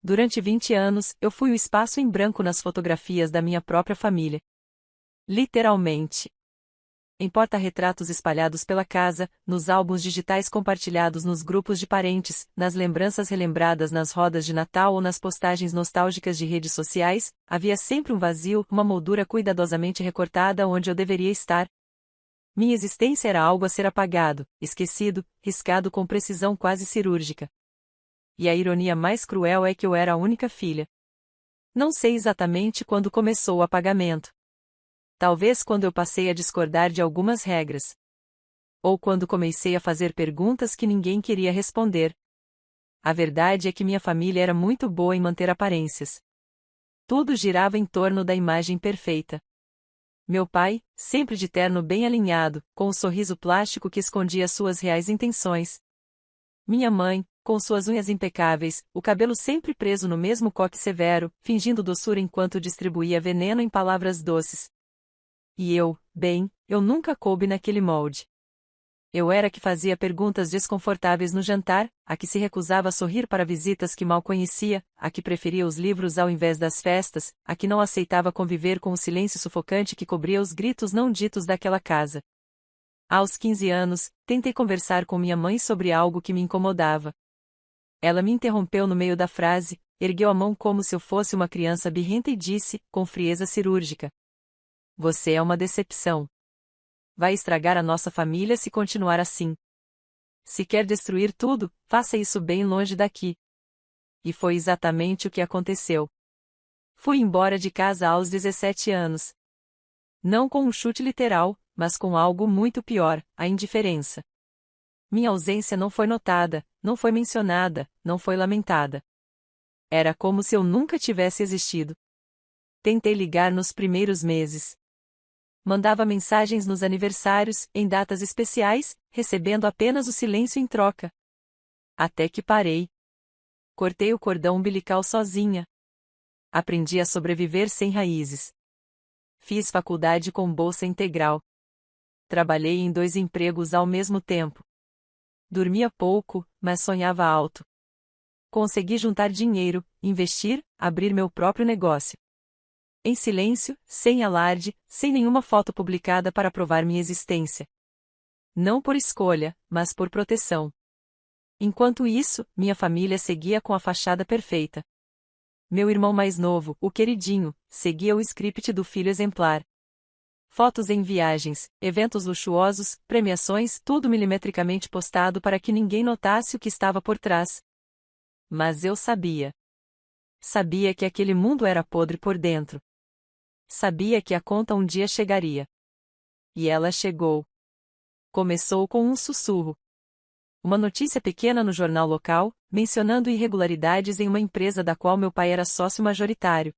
Durante 20 anos, eu fui o espaço em branco nas fotografias da minha própria família. Literalmente. Em porta-retratos espalhados pela casa, nos álbuns digitais compartilhados nos grupos de parentes, nas lembranças relembradas nas rodas de Natal ou nas postagens nostálgicas de redes sociais, havia sempre um vazio, uma moldura cuidadosamente recortada onde eu deveria estar. Minha existência era algo a ser apagado, esquecido, riscado com precisão quase cirúrgica. E a ironia mais cruel é que eu era a única filha. Não sei exatamente quando começou o apagamento. Talvez quando eu passei a discordar de algumas regras. Ou quando comecei a fazer perguntas que ninguém queria responder. A verdade é que minha família era muito boa em manter aparências. Tudo girava em torno da imagem perfeita. Meu pai, sempre de terno bem alinhado, com o sorriso plástico que escondia suas reais intenções. Minha mãe, com suas unhas impecáveis, o cabelo sempre preso no mesmo coque severo, fingindo doçura enquanto distribuía veneno em palavras doces. E eu nunca coube naquele molde. Eu era a que fazia perguntas desconfortáveis no jantar, a que se recusava a sorrir para visitas que mal conhecia, a que preferia os livros ao invés das festas, a que não aceitava conviver com o silêncio sufocante que cobria os gritos não ditos daquela casa. Aos 15 anos, tentei conversar com minha mãe sobre algo que me incomodava. Ela me interrompeu no meio da frase, ergueu a mão como se eu fosse uma criança birrenta e disse, com frieza cirúrgica: "Você é uma decepção. Vai estragar a nossa família se continuar assim. Se quer destruir tudo, faça isso bem longe daqui." E foi exatamente o que aconteceu. Fui embora de casa aos 17 anos. Não com um chute literal, mas com algo muito pior, a indiferença. Minha ausência não foi notada, não foi mencionada, não foi lamentada. Era como se eu nunca tivesse existido. Tentei ligar nos primeiros meses. Mandava mensagens nos aniversários, em datas especiais, recebendo apenas o silêncio em troca. Até que parei. Cortei o cordão umbilical sozinha. Aprendi a sobreviver sem raízes. Fiz faculdade com bolsa integral. Trabalhei em 2 empregos ao mesmo tempo. Dormia pouco, mas sonhava alto. Consegui juntar dinheiro, investir, abrir meu próprio negócio. Em silêncio, sem alarde, sem nenhuma foto publicada para provar minha existência. Não por escolha, mas por proteção. Enquanto isso, minha família seguia com a fachada perfeita. Meu irmão mais novo, o queridinho, seguia o script do filho exemplar. Fotos em viagens, eventos luxuosos, premiações, tudo milimetricamente postado para que ninguém notasse o que estava por trás. Mas eu sabia. Sabia que aquele mundo era podre por dentro. Sabia que a conta um dia chegaria. E ela chegou. Começou com um sussurro. Uma notícia pequena no jornal local, mencionando irregularidades em uma empresa da qual meu pai era sócio majoritário.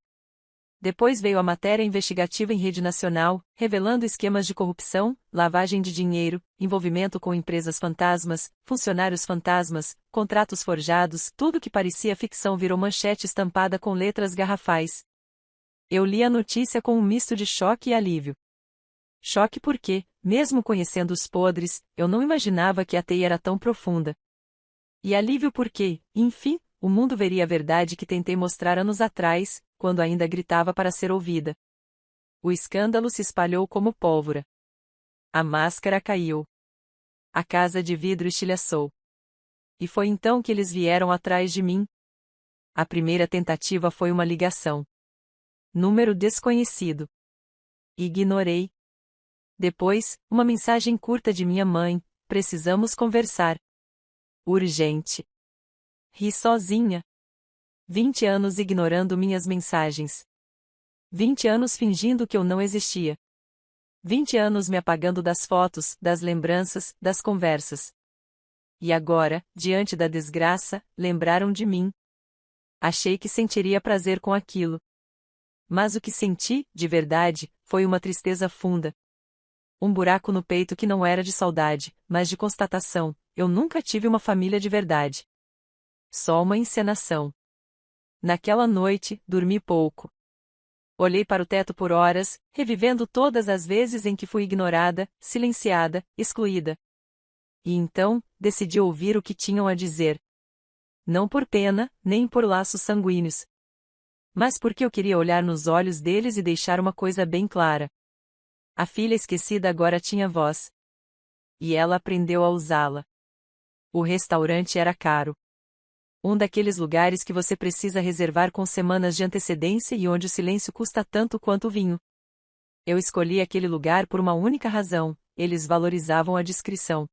Depois veio a matéria investigativa em rede nacional, revelando esquemas de corrupção, lavagem de dinheiro, envolvimento com empresas fantasmas, funcionários fantasmas, contratos forjados, tudo que parecia ficção virou manchete estampada com letras garrafais. Eu li a notícia com um misto de choque e alívio. Choque porque, mesmo conhecendo os podres, eu não imaginava que a teia era tão profunda. E alívio porque, enfim, o mundo veria a verdade que tentei mostrar anos atrás, quando ainda gritava para ser ouvida. O escândalo se espalhou como pólvora. A máscara caiu. A casa de vidro estilhaçou. E foi então que eles vieram atrás de mim. A primeira tentativa foi uma ligação. Número desconhecido. Ignorei. Depois, uma mensagem curta de minha mãe: "Precisamos conversar. Urgente." Ri sozinha. 20 anos ignorando minhas mensagens. 20 anos fingindo que eu não existia. 20 anos me apagando das fotos, das lembranças, das conversas. E agora, diante da desgraça, lembraram de mim. Achei que sentiria prazer com aquilo. Mas o que senti, de verdade, foi uma tristeza funda. Um buraco no peito que não era de saudade, mas de constatação: eu nunca tive uma família de verdade. Só uma encenação. Naquela noite, dormi pouco. Olhei para o teto por horas, revivendo todas as vezes em que fui ignorada, silenciada, excluída. E então, decidi ouvir o que tinham a dizer. Não por pena, nem por laços sanguíneos. Mas porque eu queria olhar nos olhos deles e deixar uma coisa bem clara. A filha esquecida agora tinha voz. E ela aprendeu a usá-la. O restaurante era caro. Um daqueles lugares que você precisa reservar com semanas de antecedência e onde o silêncio custa tanto quanto o vinho. Eu escolhi aquele lugar por uma única razão: eles valorizavam a discrição.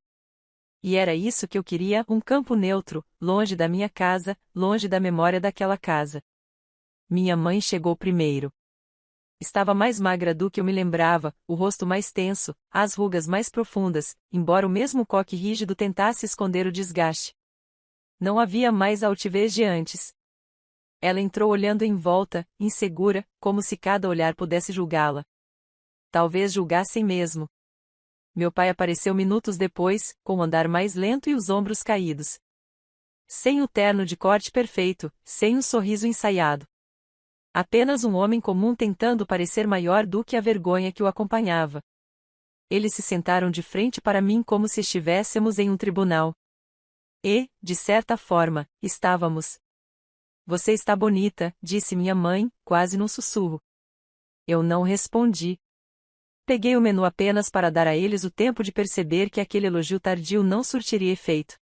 E era isso que eu queria, um campo neutro, longe da minha casa, longe da memória daquela casa. Minha mãe chegou primeiro. Estava mais magra do que eu me lembrava, o rosto mais tenso, as rugas mais profundas, embora o mesmo coque rígido tentasse esconder o desgaste. Não havia mais a altivez de antes. Ela entrou olhando em volta, insegura, como se cada olhar pudesse julgá-la. Talvez julgassem mesmo. Meu pai apareceu minutos depois, com o andar mais lento e os ombros caídos. Sem o terno de corte perfeito, sem um sorriso ensaiado. Apenas um homem comum tentando parecer maior do que a vergonha que o acompanhava. Eles se sentaram de frente para mim como se estivéssemos em um tribunal. E, de certa forma, estávamos. Você está bonita, disse minha mãe, quase num sussurro. Eu não respondi. Peguei o menu apenas para dar a eles o tempo de perceber que aquele elogio tardio não surtiria efeito.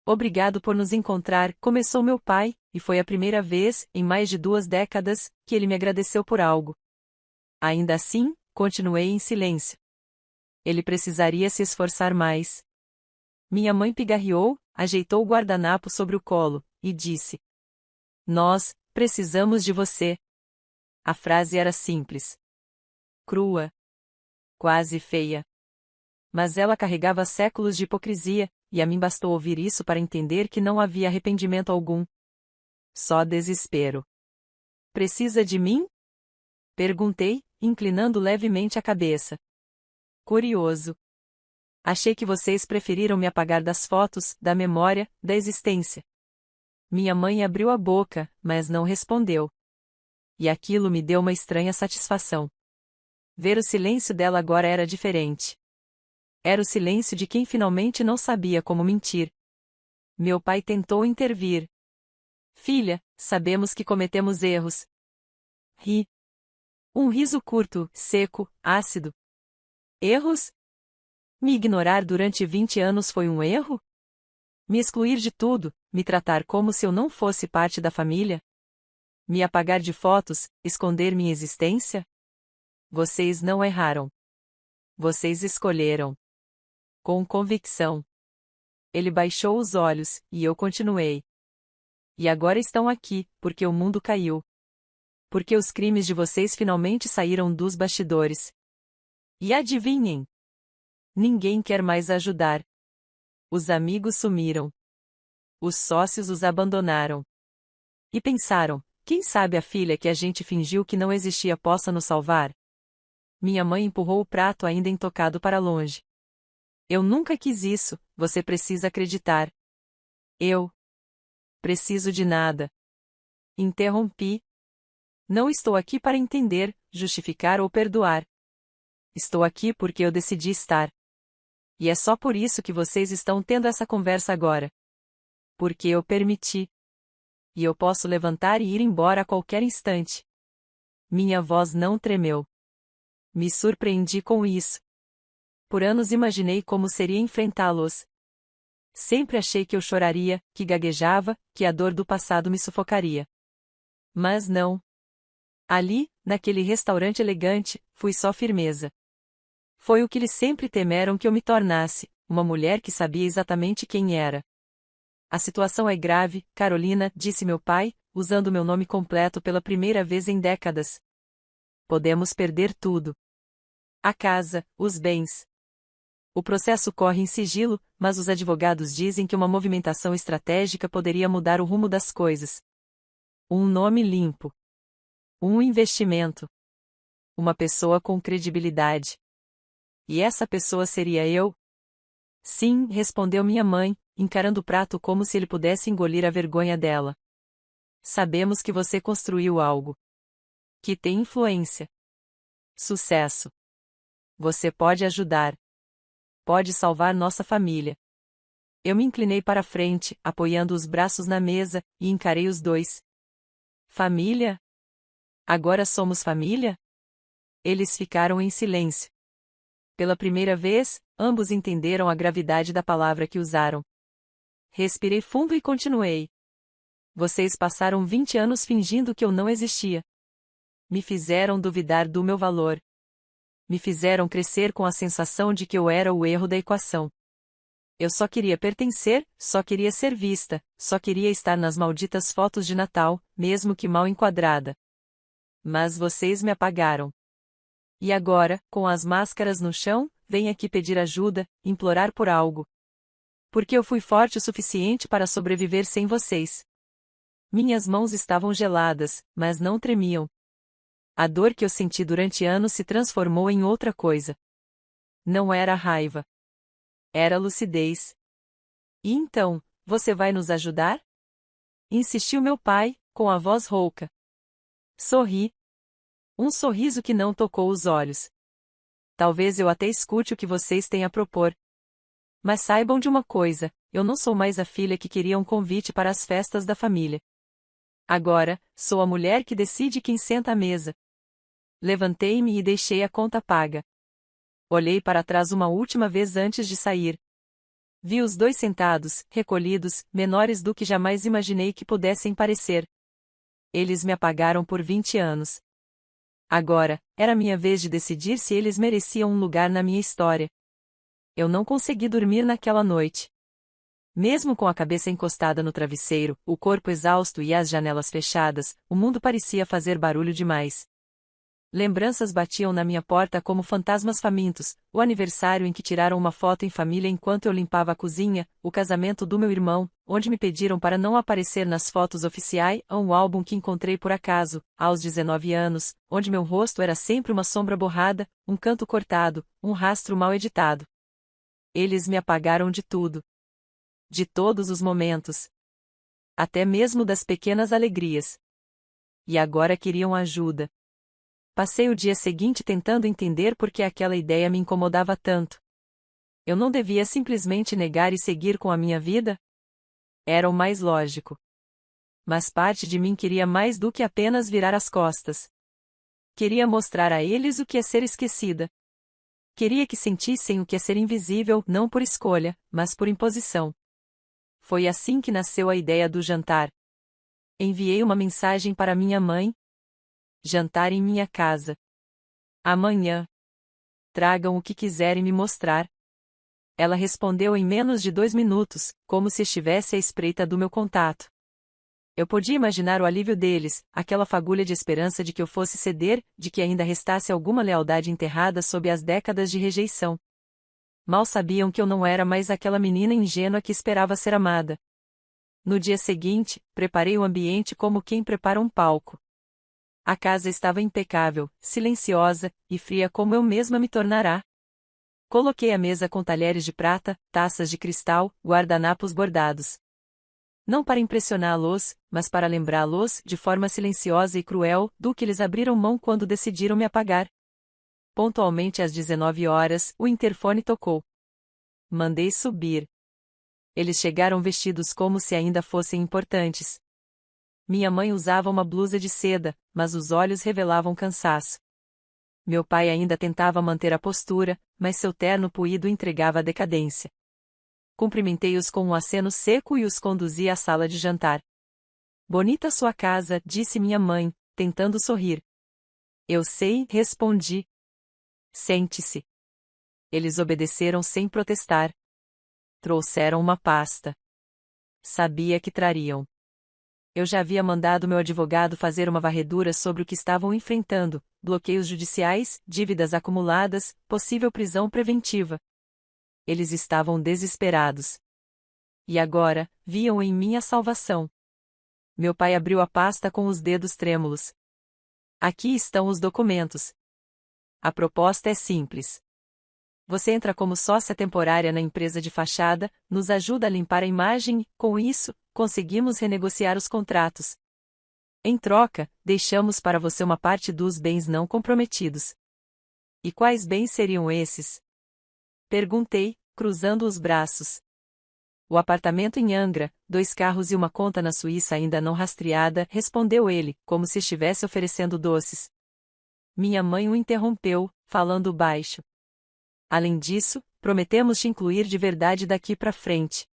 Obrigado por nos encontrar, começou meu pai, e foi a primeira vez, em mais de 2 décadas, que ele me agradeceu por algo. Ainda assim, continuei em silêncio. Ele precisaria se esforçar mais. Minha mãe pigarreou, ajeitou o guardanapo sobre o colo, e disse: Nós precisamos de você. A frase era simples. Crua. Quase feia. Mas ela carregava séculos de hipocrisia, e a mim bastou ouvir isso para entender que não havia arrependimento algum. Só desespero. Precisa de mim? Perguntei, inclinando levemente a cabeça. Curioso. Achei que vocês preferiram me apagar das fotos, da memória, da existência. Minha mãe abriu a boca, mas não respondeu. E aquilo me deu uma estranha satisfação. Ver o silêncio dela agora era diferente. Era o silêncio de quem finalmente não sabia como mentir. Meu pai tentou intervir. Filha, sabemos que cometemos erros. Ri. Um riso curto, seco, ácido. Erros? Me ignorar durante 20 anos foi um erro? Me excluir de tudo, me tratar como se eu não fosse parte da família? Me apagar de fotos, esconder minha existência? Vocês não erraram. Vocês escolheram. Com convicção. Ele baixou os olhos, e eu continuei. E agora estão aqui, porque o mundo caiu. Porque os crimes de vocês finalmente saíram dos bastidores. E adivinhem? Ninguém quer mais ajudar. Os amigos sumiram. Os sócios os abandonaram. E pensaram, quem sabe a filha que a gente fingiu que não existia possa nos salvar? Minha mãe empurrou o prato ainda intocado para longe. Eu nunca quis isso, você precisa acreditar. Eu preciso de nada. Interrompi. Não estou aqui para entender, justificar ou perdoar. Estou aqui porque eu decidi estar. E é só por isso que vocês estão tendo essa conversa agora. Porque eu permiti. E eu posso levantar e ir embora a qualquer instante. Minha voz não tremeu. Me surpreendi com isso. Por anos imaginei como seria enfrentá-los. Sempre achei que eu choraria, que gaguejava, que a dor do passado me sufocaria. Mas não. Ali, naquele restaurante elegante, fui só firmeza. Foi o que eles sempre temeram que eu me tornasse, uma mulher que sabia exatamente quem era. A situação é grave, Carolina, disse meu pai, usando meu nome completo pela primeira vez em décadas. Podemos perder tudo. A casa, os bens. O processo corre em sigilo, mas os advogados dizem que uma movimentação estratégica poderia mudar o rumo das coisas. Um nome limpo. Um investimento. Uma pessoa com credibilidade. E essa pessoa seria eu? Sim, respondeu minha mãe, encarando o prato como se ele pudesse engolir a vergonha dela. Sabemos que você construiu algo. Que tem influência. Sucesso. Você pode ajudar. Pode salvar nossa família. Eu me inclinei para a frente, apoiando os braços na mesa, e encarei os dois. Família? Agora somos família? Eles ficaram em silêncio. Pela primeira vez, ambos entenderam a gravidade da palavra que usaram. Respirei fundo e continuei. Vocês passaram 20 anos fingindo que eu não existia. Me fizeram duvidar do meu valor. Me fizeram crescer com a sensação de que eu era o erro da equação. Eu só queria pertencer, só queria ser vista, só queria estar nas malditas fotos de Natal, mesmo que mal enquadrada. Mas vocês me apagaram. E agora, com as máscaras no chão, vem aqui pedir ajuda, implorar por algo. Porque eu fui forte o suficiente para sobreviver sem vocês. Minhas mãos estavam geladas, mas não tremiam. A dor que eu senti durante anos se transformou em outra coisa. Não era raiva. Era lucidez. E então, você vai nos ajudar? Insistiu meu pai, com a voz rouca. Sorri. Um sorriso que não tocou os olhos. Talvez eu até escute o que vocês têm a propor. Mas saibam de uma coisa, eu não sou mais a filha que queria um convite para as festas da família. Agora, sou a mulher que decide quem senta à mesa. Levantei-me e deixei a conta paga. Olhei para trás uma última vez antes de sair. Vi os dois sentados, recolhidos, menores do que jamais imaginei que pudessem parecer. Eles me apagaram por 20 anos. Agora, era minha vez de decidir se eles mereciam um lugar na minha história. Eu não consegui dormir naquela noite. Mesmo com a cabeça encostada no travesseiro, o corpo exausto e as janelas fechadas, o mundo parecia fazer barulho demais. Lembranças batiam na minha porta como fantasmas famintos, o aniversário em que tiraram uma foto em família enquanto eu limpava a cozinha, o casamento do meu irmão, onde me pediram para não aparecer nas fotos oficiais, um álbum que encontrei por acaso, aos 19 anos, onde meu rosto era sempre uma sombra borrada, um canto cortado, um rastro mal editado. Eles me apagaram de tudo. De todos os momentos. Até mesmo das pequenas alegrias. E agora queriam ajuda. Passei o dia seguinte tentando entender por que aquela ideia me incomodava tanto. Eu não devia simplesmente negar e seguir com a minha vida? Era o mais lógico. Mas parte de mim queria mais do que apenas virar as costas. Queria mostrar a eles o que é ser esquecida. Queria que sentissem o que é ser invisível, não por escolha, mas por imposição. Foi assim que nasceu a ideia do jantar. Enviei uma mensagem para minha mãe. Jantar em minha casa. Amanhã. Tragam o que quiserem me mostrar. Ela respondeu em menos de 2 minutos, como se estivesse à espreita do meu contato. Eu podia imaginar o alívio deles, aquela fagulha de esperança de que eu fosse ceder, de que ainda restasse alguma lealdade enterrada sob as décadas de rejeição. Mal sabiam que eu não era mais aquela menina ingênua que esperava ser amada. No dia seguinte, preparei o ambiente como quem prepara um palco. A casa estava impecável, silenciosa, e fria como eu mesma me tornará. Coloquei a mesa com talheres de prata, taças de cristal, guardanapos bordados. Não para impressioná-los, mas para lembrá-los, de forma silenciosa e cruel, do que eles abriram mão quando decidiram me apagar. Pontualmente às 19 horas, o interfone tocou. Mandei subir. Eles chegaram vestidos como se ainda fossem importantes. Minha mãe usava uma blusa de seda, mas os olhos revelavam cansaço. Meu pai ainda tentava manter a postura, mas seu terno puído entregava a decadência. Cumprimentei-os com um aceno seco e os conduzi à sala de jantar. Bonita sua casa, disse minha mãe, tentando sorrir. Eu sei, respondi. Sente-se. Eles obedeceram sem protestar. Trouxeram uma pasta. Sabia que trariam. Eu já havia mandado meu advogado fazer uma varredura sobre o que estavam enfrentando, bloqueios judiciais, dívidas acumuladas, possível prisão preventiva. Eles estavam desesperados. E agora, viam em mim a salvação. Meu pai abriu a pasta com os dedos trêmulos. Aqui estão os documentos. A proposta é simples. Você entra como sócia temporária na empresa de fachada, nos ajuda a limpar a imagem e, com isso, conseguimos renegociar os contratos. Em troca, deixamos para você uma parte dos bens não comprometidos. E quais bens seriam esses? Perguntei, cruzando os braços. O apartamento em Angra, 2 carros e uma conta na Suíça ainda não rastreada, respondeu ele, como se estivesse oferecendo doces. Minha mãe o interrompeu, falando baixo. Além disso, prometemos te incluir de verdade daqui para frente.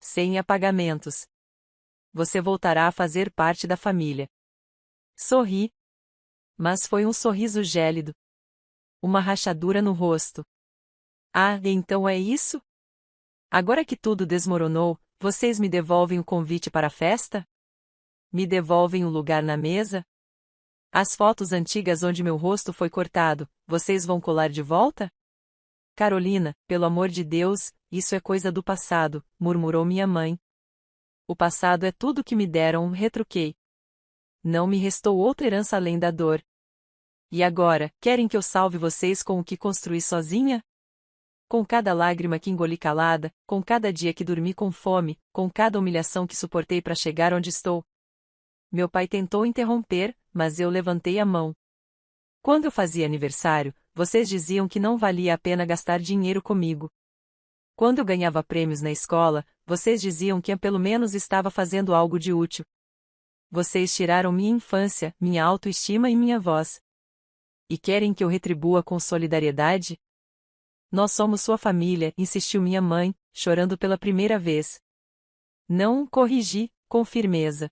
Sem apagamentos. Você voltará a fazer parte da família. Sorri. Mas foi um sorriso gélido. Uma rachadura no rosto. Ah, então é isso? Agora que tudo desmoronou, vocês me devolvem o convite para a festa? Me devolvem o lugar na mesa? As fotos antigas onde meu rosto foi cortado, vocês vão colar de volta? Carolina, pelo amor de Deus, isso é coisa do passado, murmurou minha mãe. O passado é tudo que me deram, retruquei. Não me restou outra herança além da dor. E agora, querem que eu salve vocês com o que construí sozinha? Com cada lágrima que engoli calada, com cada dia que dormi com fome, com cada humilhação que suportei para chegar onde estou. Meu pai tentou interromper, mas eu levantei a mão. Quando eu fazia aniversário, vocês diziam que não valia a pena gastar dinheiro comigo. Quando eu ganhava prêmios na escola, vocês diziam que eu pelo menos estava fazendo algo de útil. Vocês tiraram minha infância, minha autoestima e minha voz. E querem que eu retribua com solidariedade? Nós somos sua família, insistiu minha mãe, chorando pela primeira vez. Não, corrigi, com firmeza.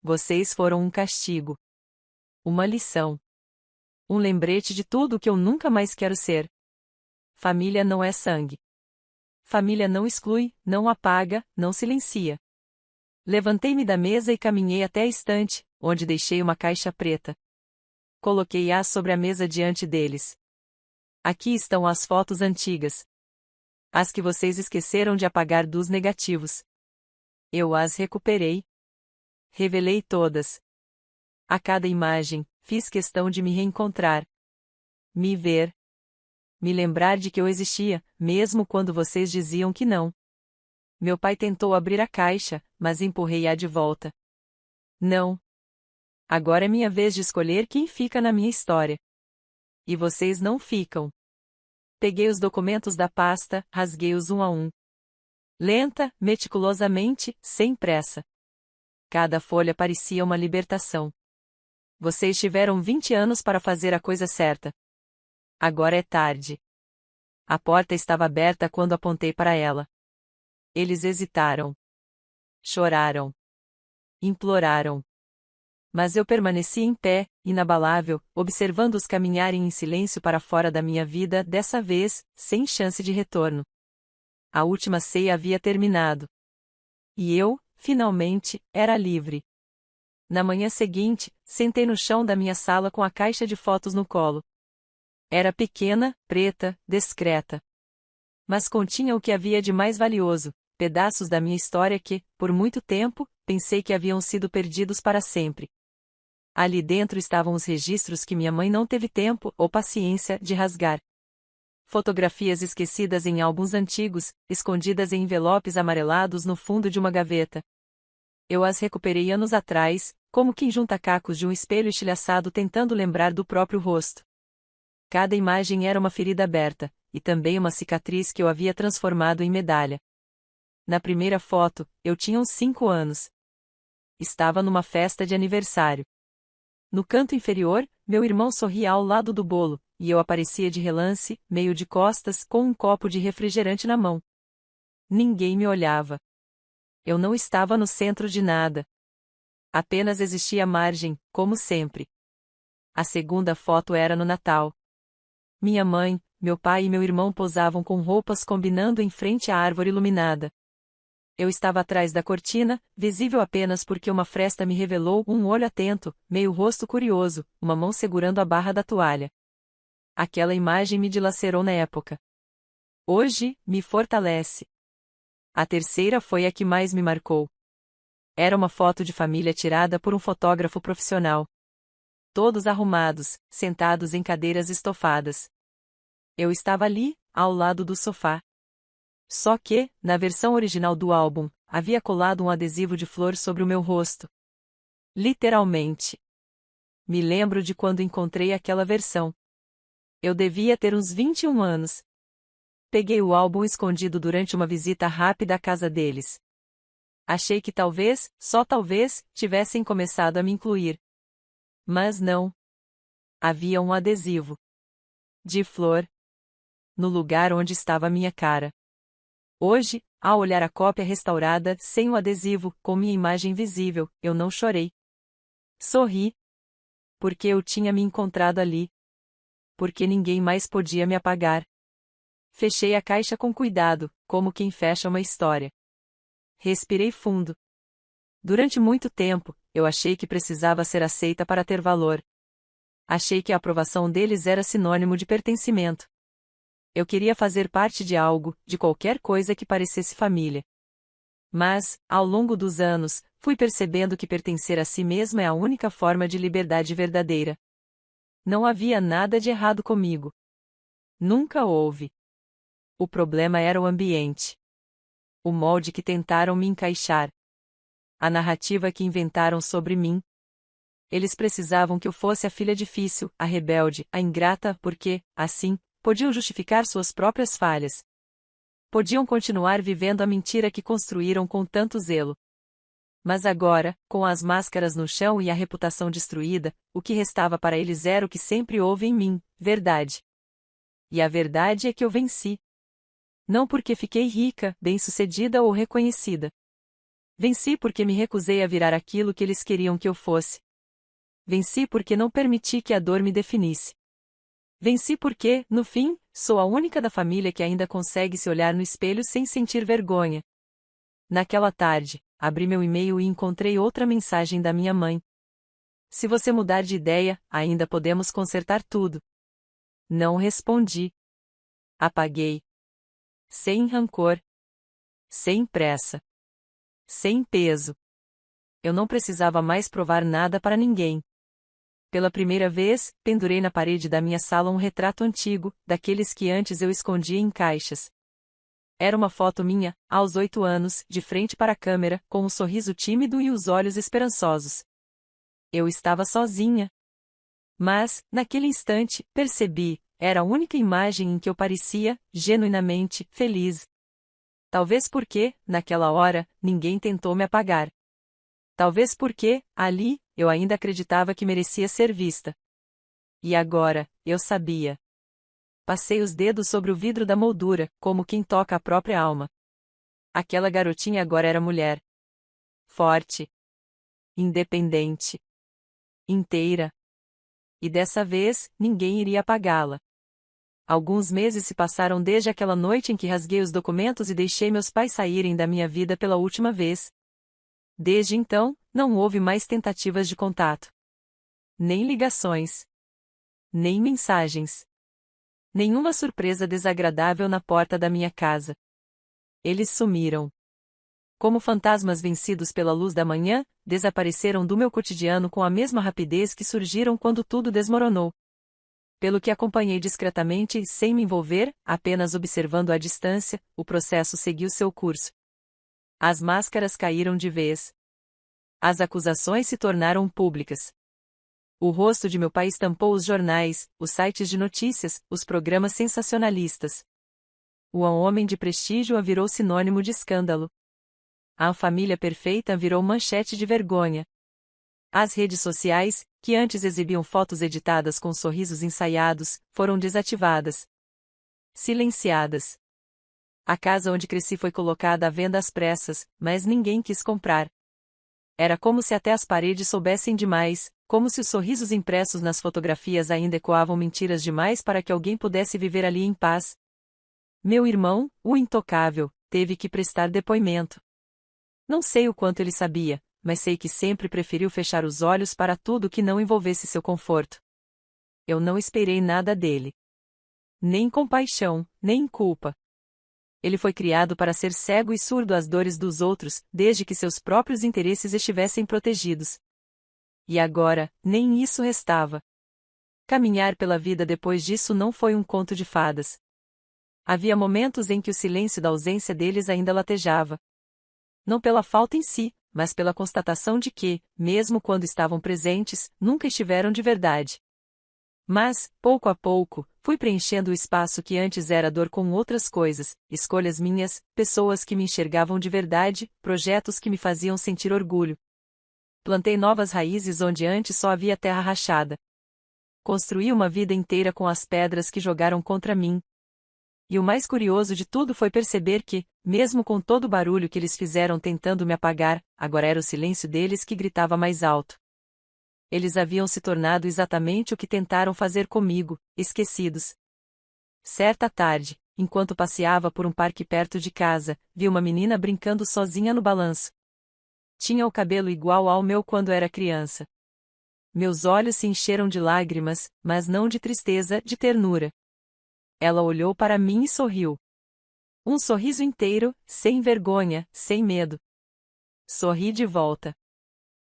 Vocês foram um castigo. Uma lição. Um lembrete de tudo o que eu nunca mais quero ser. Família não é sangue. Família não exclui, não apaga, não silencia. Levantei-me da mesa e caminhei até a estante, onde deixei uma caixa preta. Coloquei-a sobre a mesa diante deles. Aqui estão as fotos antigas. As que vocês esqueceram de apagar dos negativos. Eu as recuperei. Revelei todas. A cada imagem, fiz questão de me reencontrar. Me ver. Me lembrar de que eu existia, mesmo quando vocês diziam que não. Meu pai tentou abrir a caixa, mas empurrei-a de volta. Não. Agora é minha vez de escolher quem fica na minha história. E vocês não ficam. Peguei os documentos da pasta, rasguei-os um a um. Lenta, meticulosamente, sem pressa. Cada folha parecia uma libertação. Vocês tiveram 20 anos para fazer a coisa certa. Agora é tarde. A porta estava aberta quando apontei para ela. Eles hesitaram. Choraram. Imploraram. Mas eu permaneci em pé, inabalável, observando-os caminharem em silêncio para fora da minha vida, dessa vez, sem chance de retorno. A última ceia havia terminado. E eu, finalmente, era livre. Na manhã seguinte, sentei no chão da minha sala com a caixa de fotos no colo. Era pequena, preta, discreta. Mas continha o que havia de mais valioso, pedaços da minha história que, por muito tempo, pensei que haviam sido perdidos para sempre. Ali dentro estavam os registros que minha mãe não teve tempo ou paciência de rasgar. Fotografias esquecidas em álbuns antigos, escondidas em envelopes amarelados no fundo de uma gaveta. Eu as recuperei anos atrás, como quem junta cacos de um espelho estilhaçado tentando lembrar do próprio rosto. Cada imagem era uma ferida aberta, e também uma cicatriz que eu havia transformado em medalha. Na primeira foto, eu tinha uns 5 anos. Estava numa festa de aniversário. No canto inferior, meu irmão sorria ao lado do bolo, e eu aparecia de relance, meio de costas, com um copo de refrigerante na mão. Ninguém me olhava. Eu não estava no centro de nada. Apenas existia a margem, como sempre. A segunda foto era no Natal. Minha mãe, meu pai e meu irmão posavam com roupas combinando em frente à árvore iluminada. Eu estava atrás da cortina, visível apenas porque uma fresta me revelou um olho atento, meio rosto curioso, uma mão segurando a barra da toalha. Aquela imagem me dilacerou na época. Hoje, me fortalece. A terceira foi a que mais me marcou. Era uma foto de família tirada por um fotógrafo profissional. Todos arrumados, sentados em cadeiras estofadas. Eu estava ali, ao lado do sofá. Só que, na versão original do álbum, havia colado um adesivo de flor sobre o meu rosto. Literalmente. Me lembro de quando encontrei aquela versão. Eu devia ter uns 21 anos. Peguei o álbum escondido durante uma visita rápida à casa deles. Achei que talvez, só talvez, tivessem começado a me incluir. Mas não. Havia um adesivo. De flor. No lugar onde estava minha cara. Hoje, ao olhar a cópia restaurada, sem o adesivo, com minha imagem visível, eu não chorei. Sorri. Porque eu tinha me encontrado ali. Porque ninguém mais podia me apagar. Fechei a caixa com cuidado, como quem fecha uma história. Respirei fundo. Durante muito tempo, eu achei que precisava ser aceita para ter valor. Achei que a aprovação deles era sinônimo de pertencimento. Eu queria fazer parte de algo, de qualquer coisa que parecesse família. Mas, ao longo dos anos, fui percebendo que pertencer a si mesma é a única forma de liberdade verdadeira. Não havia nada de errado comigo. Nunca houve. O problema era o ambiente. O molde que tentaram me encaixar. A narrativa que inventaram sobre mim. Eles precisavam que eu fosse a filha difícil, a rebelde, a ingrata, porque, assim, podiam justificar suas próprias falhas. Podiam continuar vivendo a mentira que construíram com tanto zelo. Mas agora, com as máscaras no chão e a reputação destruída, o que restava para eles era o que sempre houve em mim, verdade. E a verdade é que eu venci. Não porque fiquei rica, bem-sucedida ou reconhecida. Venci porque me recusei a virar aquilo que eles queriam que eu fosse. Venci porque não permiti que a dor me definisse. Venci porque, no fim, sou a única da família que ainda consegue se olhar no espelho sem sentir vergonha. Naquela tarde, abri meu e-mail e encontrei outra mensagem da minha mãe. Se você mudar de ideia, ainda podemos consertar tudo. Não respondi. Apaguei. Sem rancor. Sem pressa. Sem peso. Eu não precisava mais provar nada para ninguém. Pela primeira vez, pendurei na parede da minha sala um retrato antigo, daqueles que antes eu escondia em caixas. Era uma foto minha, aos 8 anos, de frente para a câmera, com um sorriso tímido e os olhos esperançosos. Eu estava sozinha. Mas, naquele instante, percebi, era a única imagem em que eu parecia, genuinamente, feliz. Talvez porque, naquela hora, ninguém tentou me apagar. Talvez porque, ali, eu ainda acreditava que merecia ser vista. E agora, eu sabia. Passei os dedos sobre o vidro da moldura, como quem toca a própria alma. Aquela garotinha agora era mulher. Forte. Independente. Inteira. E dessa vez, ninguém iria apagá-la. Alguns meses se passaram desde aquela noite em que rasguei os documentos e deixei meus pais saírem da minha vida pela última vez. Desde então, não houve mais tentativas de contato. Nem ligações. Nem mensagens. Nenhuma surpresa desagradável na porta da minha casa. Eles sumiram. Como fantasmas vencidos pela luz da manhã, desapareceram do meu cotidiano com a mesma rapidez que surgiram quando tudo desmoronou. Pelo que acompanhei discretamente e sem me envolver, apenas observando à distância, o processo seguiu seu curso. As máscaras caíram de vez. As acusações se tornaram públicas. O rosto de meu pai estampou os jornais, os sites de notícias, os programas sensacionalistas. O homem de prestígio virou sinônimo de escândalo. A família perfeita virou manchete de vergonha. As redes sociais, que antes exibiam fotos editadas com sorrisos ensaiados, foram desativadas. Silenciadas. A casa onde cresci foi colocada à venda às pressas, mas ninguém quis comprar. Era como se até as paredes soubessem demais, como se os sorrisos impressos nas fotografias ainda ecoavam mentiras demais para que alguém pudesse viver ali em paz. Meu irmão, o intocável, teve que prestar depoimento. Não sei o quanto ele sabia, mas sei que sempre preferiu fechar os olhos para tudo que não envolvesse seu conforto. Eu não esperei nada dele. Nem compaixão, nem culpa. Ele foi criado para ser cego e surdo às dores dos outros, desde que seus próprios interesses estivessem protegidos. E agora, nem isso restava. Caminhar pela vida depois disso não foi um conto de fadas. Havia momentos em que o silêncio da ausência deles ainda latejava. Não pela falta em si, mas pela constatação de que, mesmo quando estavam presentes, nunca estiveram de verdade. Mas, pouco a pouco, fui preenchendo o espaço que antes era dor com outras coisas, escolhas minhas, pessoas que me enxergavam de verdade, projetos que me faziam sentir orgulho. Plantei novas raízes onde antes só havia terra rachada. Construí uma vida inteira com as pedras que jogaram contra mim. E o mais curioso de tudo foi perceber que, mesmo com todo o barulho que eles fizeram tentando me apagar, agora era o silêncio deles que gritava mais alto. Eles haviam se tornado exatamente o que tentaram fazer comigo, esquecidos. Certa tarde, enquanto passeava por um parque perto de casa, vi uma menina brincando sozinha no balanço. Tinha o cabelo igual ao meu quando era criança. Meus olhos se encheram de lágrimas, mas não de tristeza, de ternura. Ela olhou para mim e sorriu. Um sorriso inteiro, sem vergonha, sem medo. Sorri de volta.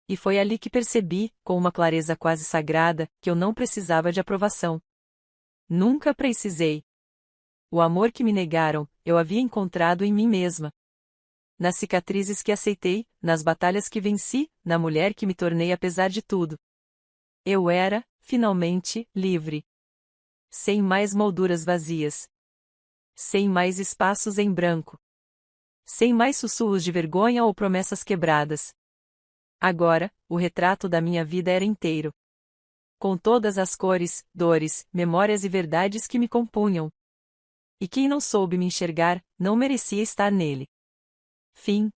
E foi ali que percebi, com uma clareza quase sagrada, que eu não precisava de aprovação. Nunca precisei. O amor que me negaram, eu havia encontrado em mim mesma. Nas cicatrizes que aceitei, nas batalhas que venci, na mulher que me tornei apesar de tudo. Eu era, finalmente, livre. Sem mais molduras vazias. Sem mais espaços em branco. Sem mais sussurros de vergonha ou promessas quebradas. Agora, o retrato da minha vida era inteiro. Com todas as cores, dores, memórias e verdades que me compunham. E quem não soube me enxergar, não merecia estar nele. Fim.